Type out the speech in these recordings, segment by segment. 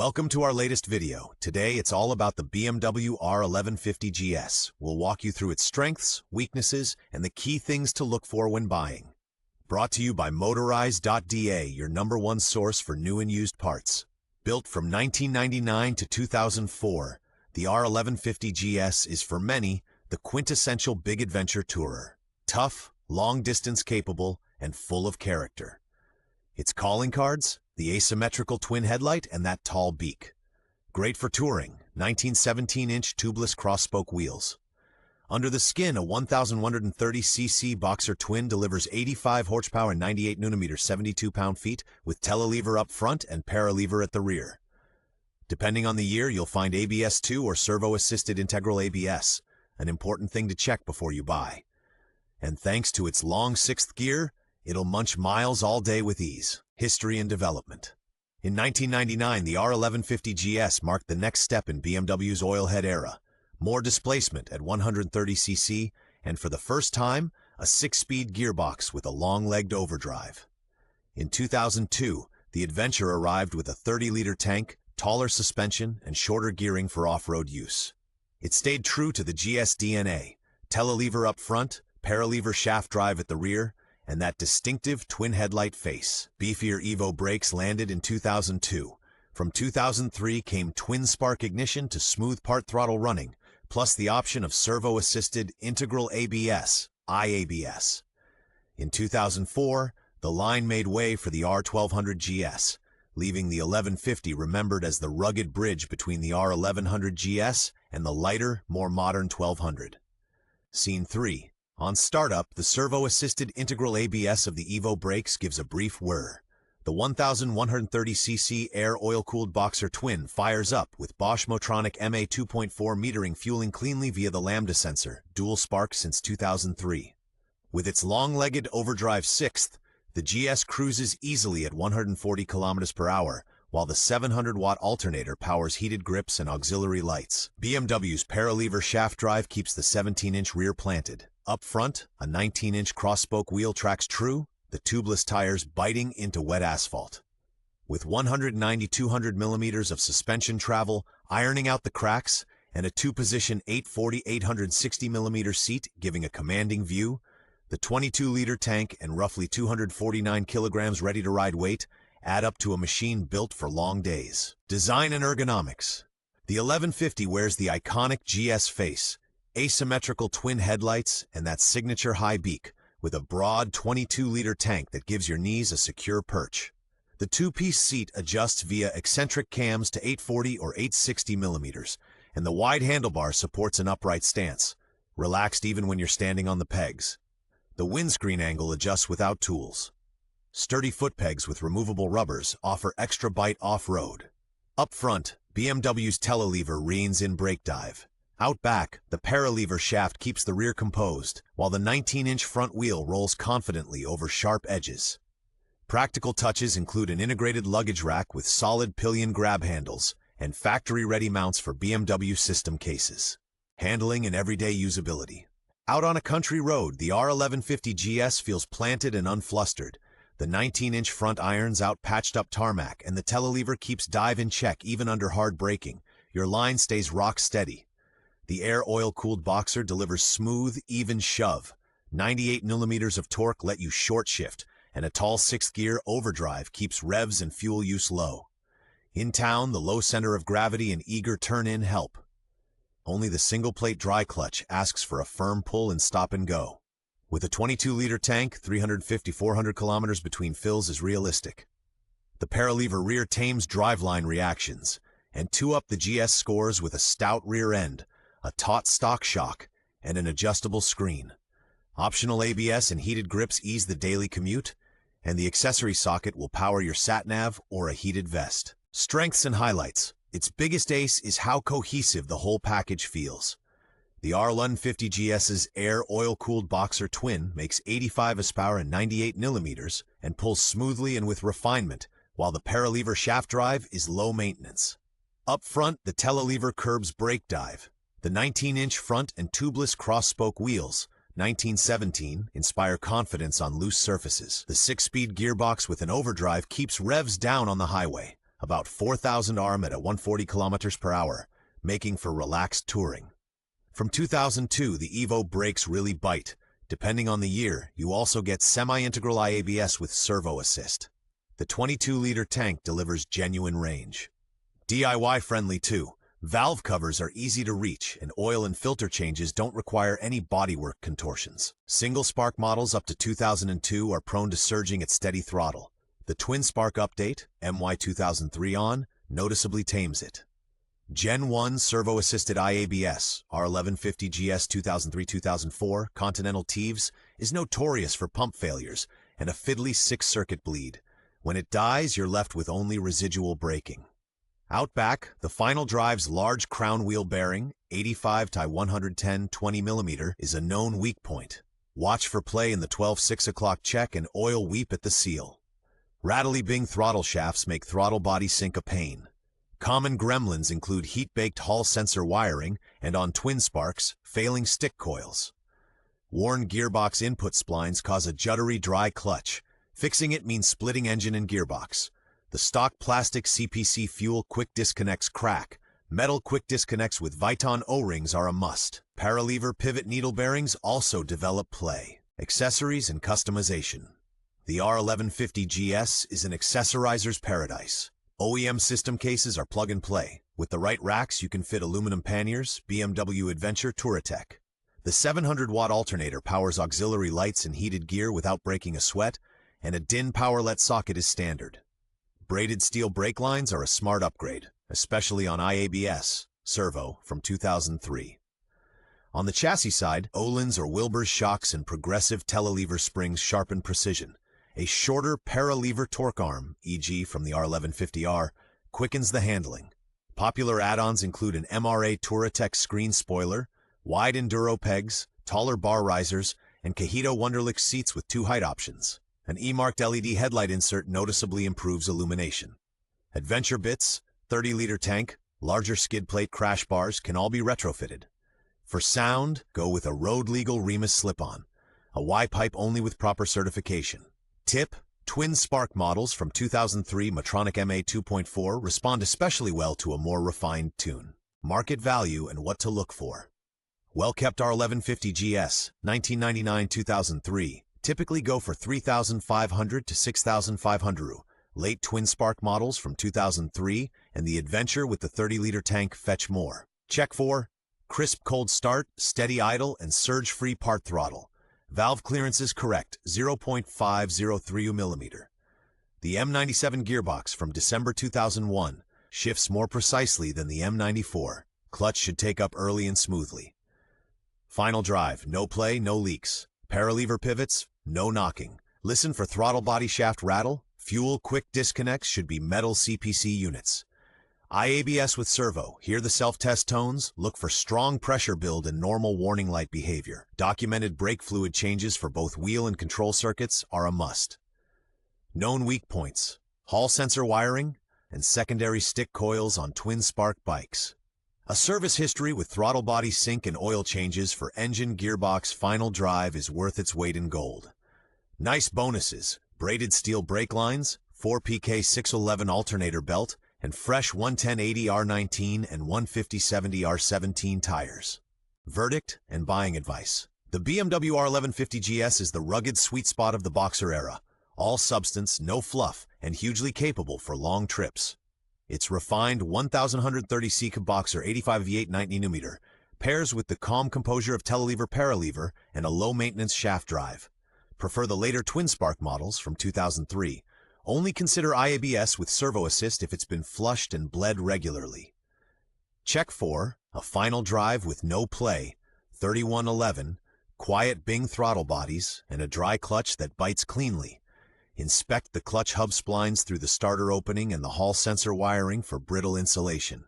Welcome to our latest video. Today it's all about the BMW R 1150 GS. We'll walk you through its strengths, weaknesses, and the key things to look for when buying. Brought to you by Motorize.da, your #1 source for new and used parts. Built from 1999 to 2004, the R 1150 GS is for many the quintessential big adventure tourer. Tough, long-distance capable, and full of character. Its calling cards? The asymmetrical twin headlight and that tall beak. Great for touring, 1917-inch tubeless cross-spoke wheels. Under the skin, a 1,130cc boxer twin delivers 85 horsepower and 98 Nm 72 pound-feet with telelever up front and paralever at the rear. Depending on the year, you'll find ABS2 or servo-assisted integral ABS, an important thing to check before you buy. And thanks to its long 6th gear, it'll munch miles all day with ease. History and development. In 1999, the R 1150 GS marked the next step in BMW's oilhead era. More displacement at 130cc, and for the first time, a 6-speed gearbox with a long-legged overdrive. In 2002, the adventure arrived with a 30-liter tank, taller suspension, and shorter gearing for off-road use. It stayed true to the GS DNA, telelever up front, paralever shaft drive at the rear, and that distinctive twin headlight face. Beefier Evo brakes landed in 2002. From 2003 came twin spark ignition to smooth part throttle running, plus the option of servo-assisted integral ABS, IABS. In 2004, the line made way for the R 1200 GS, leaving the 1150 remembered as the rugged bridge between the R 1100 GS and the lighter, more modern 1200. Scene 3. On startup, the servo-assisted integral ABS of the Evo brakes gives a brief whir. The 1,130cc air oil-cooled boxer twin fires up with Bosch Motronic MA 2.4 metering fueling cleanly via the Lambda sensor, dual spark since 2003. With its long-legged overdrive 6th, the GS cruises easily at 140 km per hour, while the 700-watt alternator powers heated grips and auxiliary lights. BMW's paralever shaft drive keeps the 17-inch rear planted. Up front, a 19-inch cross-spoke wheel tracks true, the tubeless tires biting into wet asphalt. With 190-200 millimeters of suspension travel, ironing out the cracks, and a 2-position 840-860 millimeter seat giving a commanding view, the 22-liter tank and roughly 249 kilograms ready-to-ride weight add up to a machine built for long days. Design and ergonomics. The 1150 wears the iconic GS face, asymmetrical twin headlights, and that signature high beak, with a broad 22-liter tank that gives your knees a secure perch. The 2-piece seat adjusts via eccentric cams to 840 or 860 millimeters, and the wide handlebar supports an upright stance, relaxed even when you're standing on the pegs. The windscreen angle adjusts without tools. Sturdy foot pegs with removable rubbers offer extra bite off-road. Up front, BMW's telelever reins in brake dive. Out back, the paralever shaft keeps the rear composed, while the 19-inch front wheel rolls confidently over sharp edges. Practical touches include an integrated luggage rack with solid pillion grab handles and factory-ready mounts for BMW system cases. Handling and everyday usability. Out on a country road, the R 1150 GS feels planted and unflustered. The 19-inch front irons out patched-up tarmac, and the telelever keeps dive in check even under hard braking. Your line stays rock steady. The air oil-cooled boxer delivers smooth, even shove. 98 millimeters of torque let you short shift, and a tall 6th gear overdrive keeps revs and fuel use low. In town, the low center of gravity and eager turn-in help. Only the single-plate dry clutch asks for a firm pull and stop and go. With a 22-liter tank, 350-400 kilometers between fills is realistic. The paralever rear tames driveline reactions, and 2-up the GS scores with a stout rear end, a taut stock shock, and an adjustable screen. Optional ABS and heated grips ease the daily commute, and the accessory socket will power your sat-nav or a heated vest. Strengths and highlights. Its biggest ace is how cohesive the whole package feels. The R 1150 GS's air oil-cooled boxer twin makes 85 horsepower and 98 millimeters and pulls smoothly and with refinement, while the paralever shaft drive is low maintenance. Up front, the telelever curbs brake dive. The 19-inch front and tubeless cross-spoke wheels, 1917, inspire confidence on loose surfaces. The 6-speed gearbox with an overdrive keeps revs down on the highway. about 4,000 rpm at 140 kilometers per hour, making for relaxed touring. From 2002, the Evo brakes really bite. Depending on the year, you also get semi-integral IABS with servo assist. The 22-liter tank delivers genuine range. DIY-friendly too. Valve covers are easy to reach, and oil and filter changes don't require any bodywork contortions. Single-spark models up to 2002 are prone to surging at steady throttle. The twin-spark update, MY 2003 on, noticeably tames it. Gen 1 servo-assisted IABS, R1150 GS 2003-2004 Continental Teves, is notorious for pump failures and a fiddly six-circuit bleed. When it dies, you're left with only residual braking. Out back, the final drive's large crown wheel bearing, 85x110 20mm, is a known weak point. Watch for play in the 12 6 o'clock check and oil weep at the seal. Rattly Bing throttle shafts make throttle body sync a pain. Common gremlins include heat-baked hall sensor wiring and, on twin sparks, failing stick coils. Worn gearbox input splines cause a juddery dry clutch. Fixing it means splitting engine and gearbox. The stock plastic CPC fuel quick disconnects crack. Metal quick disconnects with Viton O-rings are a must. Paralever pivot needle bearings also develop play. Accessories and customization. The R1150 GS is an accessorizer's paradise. OEM system cases are plug-and-play. With the right racks, you can fit aluminum panniers, BMW Adventure Touratech. The 700-watt alternator powers auxiliary lights and heated gear without breaking a sweat, and a DIN powerlet socket is standard. Braided steel brake lines are a smart upgrade, especially on IABS, servo, from 2003. On the chassis side, Öhlins or Wilbur's shocks and progressive telelever springs sharpen precision. A shorter paralever torque arm, e.g. from the R1150R, quickens the handling. Popular add-ons include an MRA Touratech screen spoiler, wide enduro pegs, taller bar risers, and Cajito Wunderlich seats with 2 height options. An E-marked LED headlight insert noticeably improves illumination. Adventure bits, 30-liter tank, larger skid plate crash bars can all be retrofitted. For sound, go with a road-legal Remus slip-on, a Y-pipe only with proper certification. Tip: twin spark models from 2003 Motronic MA 2.4 respond especially well to a more refined tune. Market value and what to look for. Well-kept R1150 GS, 1999-2003, typically go for $3,500 to $6,500. Late twin spark models from 2003 and the Adventure with the 30-liter tank fetch more. Check for crisp cold start, steady idle, and surge-free part throttle. Valve clearance is correct, 0.503 mm. The M97 gearbox from December 2001 shifts more precisely than the M94. Clutch should take up early and smoothly. Final drive, no play, no leaks. Paralever pivots, no knocking. Listen for throttle body shaft rattle. Fuel quick disconnects should be metal CPC units. IABS with servo. Hear the self-test tones? Look for strong pressure build and normal warning light behavior. Documented brake fluid changes for both wheel and control circuits are a must. Known weak points: hall sensor wiring and secondary stick coils on twin spark bikes. A service history with throttle body sync and oil changes for engine, gearbox, final drive is worth its weight in gold. Nice bonuses: braided steel brake lines, 4PK 611 alternator belt, and fresh 110/80 R19 and 150/70 R17 tires. Verdict and buying advice. The BMW R1150 GS is the rugged sweet spot of the Boxer era. All substance, no fluff, and hugely capable for long trips. Its refined 1130 Boxer 85 V8 90mm pairs with the calm composure of telelever paralever and a low-maintenance shaft drive. Prefer the later twin-spark models from 2003. Only consider IABS with servo assist if it's been flushed and bled regularly. Check for a final drive with no play, 3111, quiet Bing throttle bodies, and a dry clutch that bites cleanly. Inspect the clutch hub splines through the starter opening and the hall sensor wiring for brittle insulation.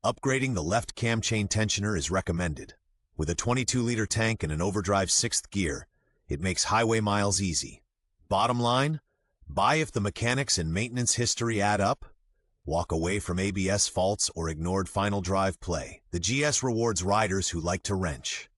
Upgrading the left cam chain tensioner is recommended. With a 22-liter tank and an overdrive 6th gear, it makes highway miles easy. Bottom line, buy if the mechanics and maintenance history add up. Walk away from ABS faults or ignored final drive play. The GS rewards riders who like to wrench.